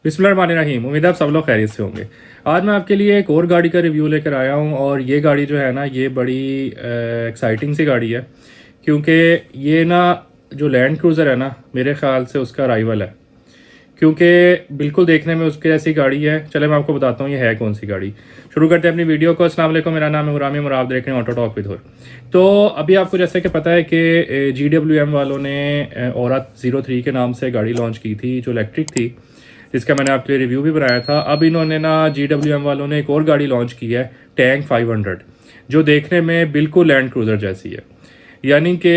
बिस्मिल्लाहिर्रहमानिर्रहीम। उम्मीद है आप सब लोग खैरियत से होंगे। आज मैं आपके लिए एक और गाड़ी का रिव्यू लेकर आया हूँ और ये गाड़ी जो है ना ये बड़ी एक्साइटिंग सी गाड़ी है, क्योंकि ये ना जो लैंड क्रूज़र है ना मेरे ख़्याल से उसका राइवल है, क्योंकि बिल्कुल देखने में उसके जैसी गाड़ी है। चले मैं आपको बताता हूँ ये है कौन सी गाड़ी। शुरू करते हैं अपनी वीडियो को। अस्सलाम वालेकुम, मेरा नाम है हुरामी और आप देख रहे हैं ऑटो टॉक विद हुर। तो अभी आपको जैसे कि पता है कि GWM वालों ने औरत 03 के नाम से गाड़ी लॉन्च की थी जो इलेक्ट्रिक थी, जिसका मैंने आपके लिए रिव्यू भी बनाया था। अब इन्होंने ना GWM वालों ने एक और गाड़ी लॉन्च की है टैंक 500, जो देखने में बिल्कुल लैंड क्रूज़र जैसी है। यानी कि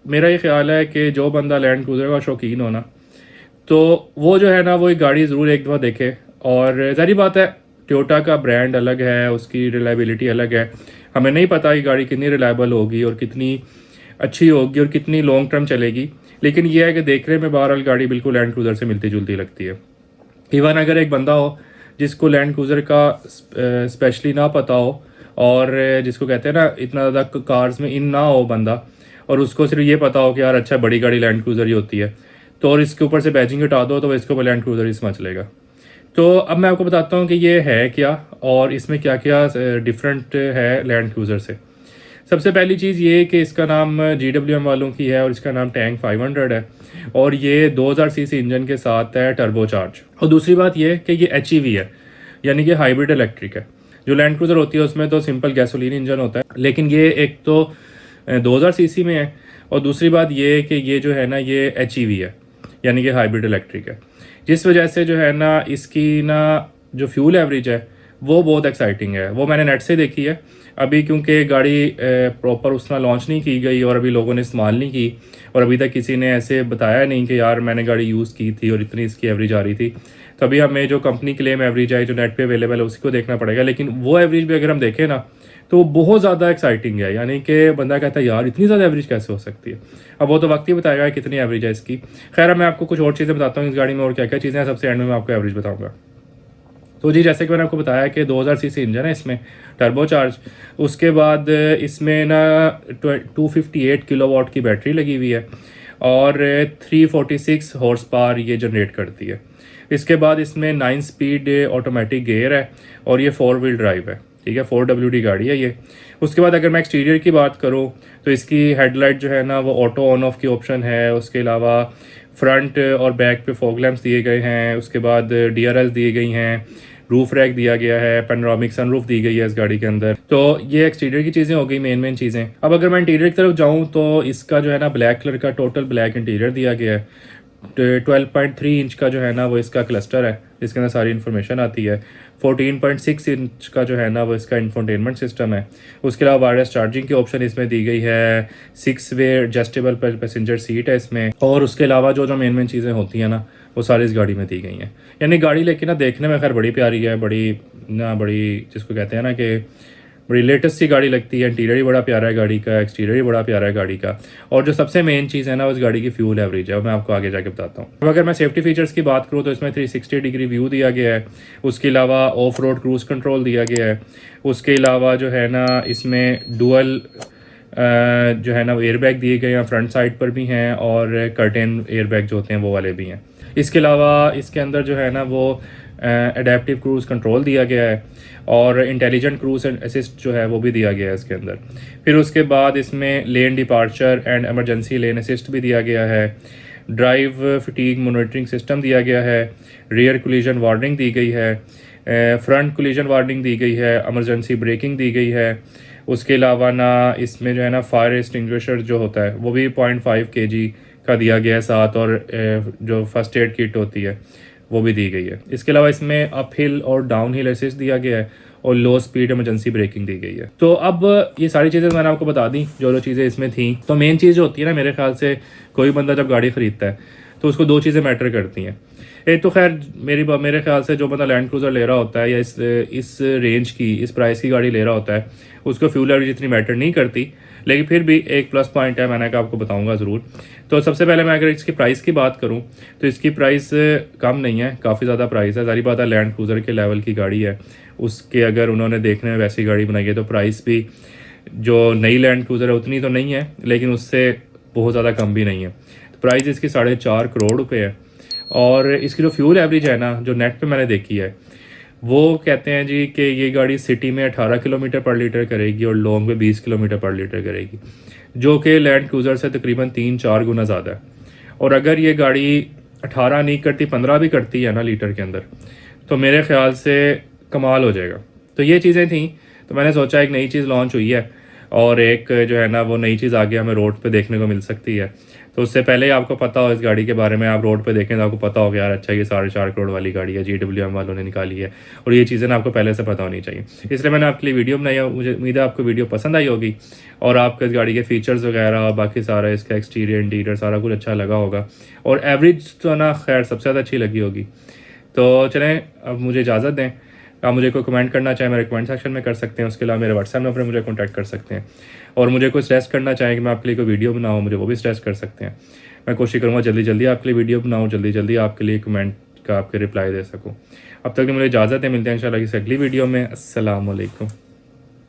मेरा ये ख्याल है कि जो बंदा लैंड क्रूज़र का शौकीन हो ना, तो वो जो है ना वो एक गाड़ी ज़रूर एक दफ़ा देखे। और ज़ाहिर बात है टोयोटा का ब्रांड अलग है, उसकी रिलायबिलिटी अलग है। हमें नहीं पता कि गाड़ी कितनी रिलायबल होगी और कितनी अच्छी होगी और कितनी लॉन्ग टर्म चलेगी, लेकिन यह है कि देखने में बहरहाल गाड़ी बिल्कुल लैंड क्रूज़र से मिलती जुलती लगती है। इवन अगर एक बंदा हो जिसको लैंड क्रूज़र का स्पेशली ना पता हो और जिसको कहते हैं ना इतना ज़्यादा कार्स में इन ना हो बंदा, और उसको सिर्फ ये पता हो कि यार अच्छा बड़ी गाड़ी लैंड क्रूज़र ही होती है, तो और इसके ऊपर से बैजिंग हटा दो तो वो इसके ऊपर लैंड क्रूज़र ही समझ लेगा। तो अब मैं आपको बताता हूँ कि ये है क्या और इसमें क्या क्या डिफरेंट है लैंड क्रूज़र से। सबसे पहली चीज़ ये कि इसका नाम GWM वालों की है और इसका नाम टैंक 500 है और ये 2000 सीसी इंजन के साथ है टर्बो चार्ज। और दूसरी बात ये कि ये HEV है, यानी कि हाइब्रिड इलेक्ट्रिक है। जो लैंड क्रूज़र होती है उसमें तो सिंपल गैसोलीन इंजन होता है, लेकिन ये एक तो 2000 सीसी में है और दूसरी बात ये कि ये जो है ना ये HEV है, यानी कि हाइब्रिड इलेक्ट्रिक है, जिस वजह से जो है ना इसकी ना जो फ्यूल एवरेज है वो बहुत एक्साइटिंग है। वो मैंने नेट से देखी है अभी, क्योंकि गाड़ी प्रॉपर उसमें लॉन्च नहीं की गई और अभी लोगों ने इस्तेमाल नहीं की और अभी तक किसी ने ऐसे बताया नहीं कि यार मैंने गाड़ी यूज़ की थी और इतनी इसकी एवरेज आ रही थी। तो अभी हमें जो कंपनी क्लेम एवरेज है जो नेट पे अवेलेबल है उसी को देखना पड़ेगा, लेकिन वो एवरेज भी अगर हम देखें ना तो बहुत ज़्यादा एक्साइटिंग है। यानी कि बंदा कहता है यार इतनी ज़्यादा एवरेज कैसे हो सकती है। अब वो तो वक्त ही बताएगा कितनी एवरेज है इसकी। खैर मैं आपको कुछ और चीज़ें बताता हूँ इस गाड़ी में और क्या क्या चीज़ें हैं, सबसे एंड में मैं आपको एवरेज बताऊँगा। तो जी जैसे कि मैंने आपको बताया कि 2000 सीसी इंजन है इसमें टर्बो चार्ज। उसके बाद इसमें ना 258 किलोवाट की बैटरी लगी हुई है और 346 हॉर्स पावर ये जनरेट करती है। इसके बाद इसमें 9 स्पीड ऑटोमेटिक गियर है और ये 4 व्हील ड्राइव है, ठीक है, 4WD गाड़ी है ये। उसके बाद अगर मैं एक्सटीरियर की बात करूँ तो इसकी हेडलाइट जो है ना वो ऑटो ऑन ऑफ की ऑप्शन है। उसके अलावा फ्रंट और बैक पे फॉग लैंप्स दिए गए हैं। उसके बाद DRLs दी गई हैं, रूफ रैक दिया गया है, पेनोरामिक सनरूफ दी गई है इस गाड़ी के अंदर। तो ये एक्सटीरियर की चीज़ें हो गई, मेन चीज़ें। अब अगर मैं इंटीरियर की तरफ जाऊँ तो इसका जो है ना ब्लैक कलर का टोटल ब्लैक इंटीरियर दिया गया है। 12.3 इंच का जो है ना वो इसका क्लस्टर है जिसके अंदर सारी इन्फॉर्मेशन आती है। 14.6 इंच का जो है ना वो इसका इंफोटेनमेंट सिस्टम है। उसके अलावा वायरलेस चार्जिंग की ऑप्शन इसमें दी गई है। 6 वे एडजस्टेबल पैसेंजर सीट है इसमें। और उसके अलावा जो मेन चीज़ें होती हैं ना वो सारी इस गाड़ी में दी गई हैं। यानी गाड़ी लेकिन ना देखने में खैर बड़ी प्यारी है, बड़ी जिसको कहते हैं ना कि बड़ी लेटेस्ट सी गाड़ी लगती है। इंटीरियर भी बड़ा प्यारा है गाड़ी का, एक्सटीरियर भी बड़ा प्यारा है गाड़ी का। और जो सबसे मेन चीज़ है ना उस गाड़ी की फ्यूल एवरेज है, वो मैं आपको आगे जाके बताता हूँ। अब अगर मैं सेफ्टी फीचर्स की बात करूँ तो इसमें 360 डिग्री व्यू दिया गया है। उसके अलावा ऑफ रोड क्रूज़ कंट्रोल दिया गया है। उसके अलावा जो है ना इसमें डुअल जो है ना एयर बैग दिए गए हैं, फ्रंट साइड पर भी हैं और कर्टेन एयर बैग जो होते हैं वो वाले भी हैं। इसके अलावा इसके अंदर जो है ना वो एडेप्टिव क्रूज़ कंट्रोल दिया गया है और इंटेलिजेंट क्रूज़ एंड असिस्ट जो है वो भी दिया गया है इसके अंदर। फिर उसके बाद इसमें lane departure and emergency lane assist भी दिया गया है। ड्राइव फटीग मॉनिटरिंग सिस्टम दिया गया है। रियर कोलिजन वार्निंग दी गई है। फ्रंट कोलिजन वार्निंग दी गई है। एमरजेंसी ब्रेकिंग दी गई है। उसके अलावा ना इसमें जो है ना फायर एक्सटिंग्विशर जो होता है वो भी 0.5 kg का दिया गया है साथ, और जो फर्स्ट एड किट होती है वो भी दी गई है। इसके अलावा इसमें अप हिल और डाउन हिल असिस्ट दिया गया है और लो स्पीड इमरजेंसी ब्रेकिंग दी गई है। तो अब ये सारी चीज़ें मैंने आपको बता दी जो चीज़ें इसमें थी। तो मेन चीज़ जो होती है ना मेरे ख्याल से कोई बंदा जब गाड़ी ख़रीदता है तो उसको दो चीज़ें मैटर करती हैं। एक तो खैर मेरे ख्याल से जो बंदा लैंड क्रूज़र ले रहा होता है या इस रेंज की इस प्राइस की गाड़ी ले रहा होता है उसको फ्यूल एवरेज इतनी मैटर नहीं करती, लेकिन फिर भी एक प्लस पॉइंट है, मैंने कहा आपको बताऊंगा ज़रूर। तो सबसे पहले मैं अगर इसकी प्राइस की बात करूं तो इसकी प्राइस कम नहीं है, काफ़ी ज़्यादा प्राइस है। सारी बात है लैंड क्रूज़र के लेवल की गाड़ी है, उसके अगर उन्होंने देखने में वैसी गाड़ी बनाई है तो प्राइस भी जो नई लैंड क्रूज़र है उतनी तो नहीं है, लेकिन उससे बहुत ज़्यादा कम भी नहीं है। तो प्राइस इसकी 4.5 करोड़ रुपये है और इसकी जो फ्यूल एवरेज है ना, जो नेट पे मैंने देखी है, वो कहते हैं जी कि ये गाड़ी सिटी में 18 किलोमीटर पर लीटर करेगी और लॉन्ग में 20 किलोमीटर पर लीटर करेगी, जो कि लैंड क्रूज़र से तकरीबन 3-4 गुना ज़्यादा है। और अगर ये गाड़ी 18 नहीं करती, 15 भी करती है ना लीटर के अंदर, तो मेरे ख्याल से कमाल हो जाएगा। तो ये चीज़ें थी, तो मैंने सोचा एक नई चीज़ लॉन्च हुई है और एक जो है ना वो नई चीज़ आगे हमें रोड पे देखने को मिल सकती है। तो उससे पहले ही आपको पता हो इस गाड़ी के बारे में, आप रोड पे देखें तो आपको पता हो यार अच्छा ये 4.5 करोड़ वाली गाड़ी है, GWM वालों ने निकाली है, और ये चीज़ें ना आपको पहले से पता होनी चाहिए। इसलिए मैंने आपके लिए वीडियो बनाई है। मुझे उम्मीद है आपको वीडियो पसंद आई होगी और आपको इस गाड़ी के फीचर्स वगैरह और बाकी सारा इसका एक्सटीरियर इंटीरियर सारा कुछ अच्छा लगा होगा, और एवरेज तो ना खैर सबसे ज़्यादा अच्छी लगी होगी। तो चलें, अब मुझे इजाज़त दें। आप मुझे कोई कमेंट करना चाहें मेरे कमेंट सेक्शन में कर सकते हैं, उसके अलावा मेरे व्हाट्सएप नंबर पर मुझे कॉन्टैक्ट कर सकते हैं, और मुझे कोई सजेस्ट करना चाहें कि मैं आपके लिए कोई वीडियो बनाऊँ, मुझे वो भी सजेस्ट कर सकते हैं। मैं कोशिश करूँगा जल्दी जल्दी आपके लिए वीडियो बनाऊँ, जल्दी जल्दी आपके लिए कमेंट का आपके रिप्लाई दे सकूँ। अब तक मुझे इजाज़त है, मिलते हैं इंशाल्लाह किसी अगली वीडियो में। अस्सलाम वालेकुम।